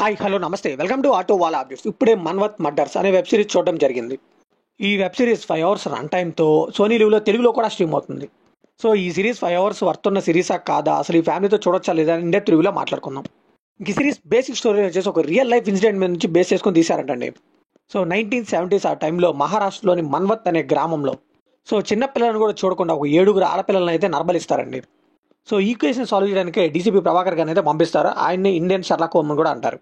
Hi hello నమస్తే welcome to auto wala updates. ఇప్పుడే Manvat murders అనే వెబ్ సిరీస్ చూడడం జరిగింది. ఈ వెబ్ సిరీస్ 5 అవర్స్ రన్ టైంతో సోనీ లీవ్లో తెలుగులో కూడా స్ట్రీమ్ అవుతుంది. సో ఈ సిరీస్ 5 అవర్స్ వర్త్ ఉన్న సిరీసా కాదా, అసలు ఈ ఫ్యామిలీతో చూడొచ్చా లేదా అని ఇండెప్త్ రివ్యూలో మాట్లాడుకుందాం. ఈ సిరీస్ బేసిక్ స్టోరీ వచ్చేసి ఒక రియల్ లైఫ్ ఇన్సిడెంట్ మీద నుంచి బేస్ చేసుకొని తీశారంటండి. సో 1970s ఆ టైంలో మహారాష్ట్రలోని మన్వత్ అనే గ్రామంలో చిన్న పిల్లలను కూడా చూడకుండా ఒక 7 ఆడపిల్లలను అయితే నరబలిస్తారండి. సో ఈక్వేషన్ సాల్వ్ చేయడానికి డీసీపీ ప్రభాకర్ గారిని అయితే పంపిస్తారు. ఆయన్ని ఇండియన్ షెర్లాక్ హోమ్స్ కూడా అంటారు.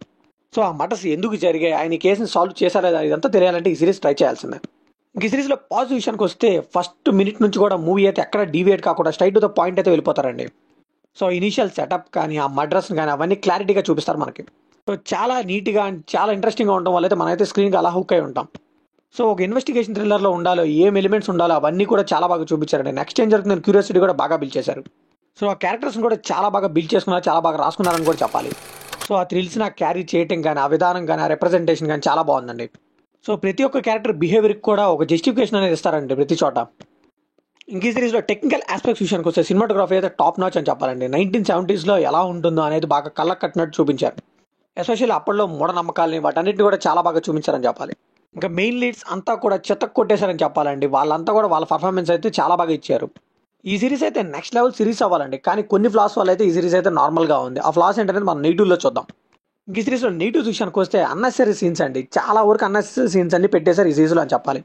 సో ఆ మర్డర్స్ ఎందుకు జరిగాయి, ఆయన ఈ కేసుని సాల్వ్ చేశారా లేదా ఇదంతా తెలియాలంటే ఈ సిరీస్ ట్రై చేయాల్సిందే. ఈ సిరీస్లో పాజిటివ్ విషయానికి వస్తే ఫస్ట్ మినిట్ నుంచి కూడా మూవీ అయితే ఎక్కడ డీవియేట్ కాకుండా స్ట్రైట్ టు ద పాయింట్ అయితే వెళ్ళిపోతారండి. సో ఇనీషియల్ సెటప్ కానీ ఆ మర్డర్స్ కానీ అవన్నీ క్లారిటీగా చూపిస్తారు మనకి. సో చాలా నీట్గా అండ్ చాలా ఇంట్రెస్టింగ్గా ఉండడం వల్ల అయితే మనమైతే స్క్రీన్కి అలా హుక్ అయి ఉంటాం. సో ఒక ఇన్వెస్టిగేషన్ థ్రిల్లర్లో ఉండాలో ఏం ఎలిమెంట్స్ ఉండాలో అవన్నీ కూడా చాలా బాగా చూపించారండి. నెక్స్ట్ ఏం జరుగుతుందని క్యూరియాసిటీ కూడా బాగా బిల్డ్ చేశారు. సో ఆ క్యారెక్టర్స్ని కూడా చాలా బాగా బిల్డ్ చేసుకున్నారు, చాలా బాగా రాసుకున్నారని కూడా చెప్పాలి. సో ఆ థ్రిల్స్ నాకు క్యారీ చేయటం కానీ, ఆ విధానం కానీ, ఆ రిప్రజెంటేషన్ కానీ చాలా బాగుందండి. సో ప్రతి ఒక్క క్యారెక్టర్ బిహేవియర్కి కూడా ఒక జస్టిఫికేషన్ అనేది ఇస్తారండి ప్రతి చోట. ఇంక ఈ సిరీస్లో టెక్నికల్ ఆస్పెక్ట్స్ విషయానికి వస్తే సినిమాటోగ్రఫీ అయితే టాప్ నాచ్ అని చెప్పాలండి. 1970s ఎలా ఉంటుందో అనేది బాగా కళ్ళకు కట్టినట్టు చూపించారు. ఎస్పెషల్లీ అప్పట్లో మూఢనమ్మకాలని వాటన్నిటిని కూడా చాలా బాగా చూపించారని చెప్పాలి. ఇంకా మెయిన్ లీడ్స్ అంతా కూడా చెత్త కొట్టేశారని చెప్పాలండి. వాళ్ళంతా కూడా వాళ్ళ పర్ఫార్మెన్స్ అయితే చాలా బాగా ఇచ్చారు. ఈ సిరీస్ అయితే నెక్స్ట్ లెవెల్ సిరీస్ అవ్వాలండి, కానీ కొన్ని ఫ్లాస్ వల్ల అయితే ఈ సిరీస్ అయితే నార్మల్గా ఉంది. ఆ ఫ్లాస్ ఏంటనేది మనం నెగిటివ్లో చూద్దాం. ఈ సిరీస్లో నెగిటివ్ విషయానికి వస్తే అన్నెసరీ సీన్స్ అండి, చాలా వరకు అన్నెసరీ సీన్స్ అన్ని పెట్టేశారు ఈ సిరీస్లో అని చెప్పాలి.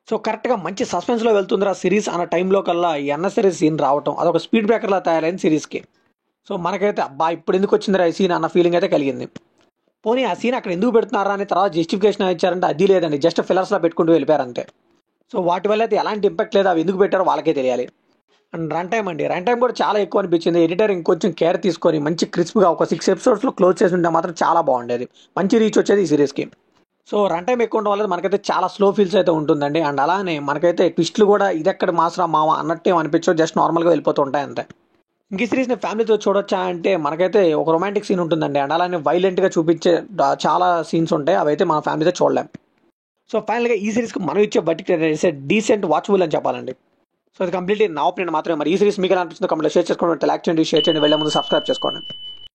సో కరెక్ట్గా మంచి సస్పెన్స్లో వెళ్తుందిరా సిరీస్ అన్న టైంలో కల్లా ఈ అన్నెసరీ సీన్ రావటం అదొక స్పీడ్ బ్రేకర్లా తయారైంది సిరీస్కి. సో మనకైతే అబ్బా ఇప్పుడు ఎందుకు వచ్చిందిరా ఈ సీన్ అన్న ఫీలింగ్ అయితే కలిగింది. పోనీ ఆ సీన్ అక్కడ ఎందుకు పెడుతున్నారా అని తర్వాత జస్టిఫికేషన్ ఇచ్చారంటే అది లేదండి, జస్ట్ ఫిల్లర్స్లో పెట్టుకుంటూ వెళ్ళిపోయారు అంతే. సో వాటి వల్ల అయితే ఎలాంటి ఇంపాక్ట్ లేదు, అవి ఎందుకు పెట్టారో వాళ్ళకే తెలియాలి. అండ్ రన్ టైం కూడా చాలా ఎక్కువ అనిపించింది. ఎడిటర్ ఇంకొంచెం కేర్ తీసుకొని మంచి క్రిస్ప్గా ఒక 6 ఎపిసోడ్స్లో క్లోజ్ చేసి ఉంటే మాత్రం చాలా బాగుండేది, మంచి రీచ్ వచ్చేది ఈ సిరీస్కి. సో రన్ టైం ఎక్కువ ఉండడం వల్ల మనకైతే చాలా స్లో ఫీల్స్ అయితే ఉంటుందండి. అండ్ అలానే మనకైతే ట్విస్ట్లు కూడా ఇదెక్కడ మాసరా మామ అన్నట్టు అనిపించవు, జస్ట్ నార్మల్గా వెళ్ళిపోతూ ఉంటాయి అంతే. ఇంక ఈ సిరీస్ని ఫ్యామిలీతో చూడొచ్చా అంటే మనకైతే ఒక రొమాంటిక్ సీన్ ఉంటుందండి. అండ్ అలానే వైలెంట్గా చూపించే చాలా సీన్స్ ఉంటాయి, అవైతే మన ఫ్యామిలీతో చూడలేం. సో ఫైనల్గా ఈ సిరీస్కి మనం ఇచ్చే బడ్జెట్ డీసెంట్ వాచబుల్ అని చెప్పాలండి. సో అది కంప్లీట్లీ నా ఒపీనియన్ మాత్రమే. మరి ఈ సిరీస్ మీకు ఎలా అనిపించిందో కమెంట్లో షేర్ చేసుకోండి, లైక్ చేయండి, షేర్ చేయండి, వెళ్ళే ముందు సబ్స్క్రైబ్ చేసుకోండి.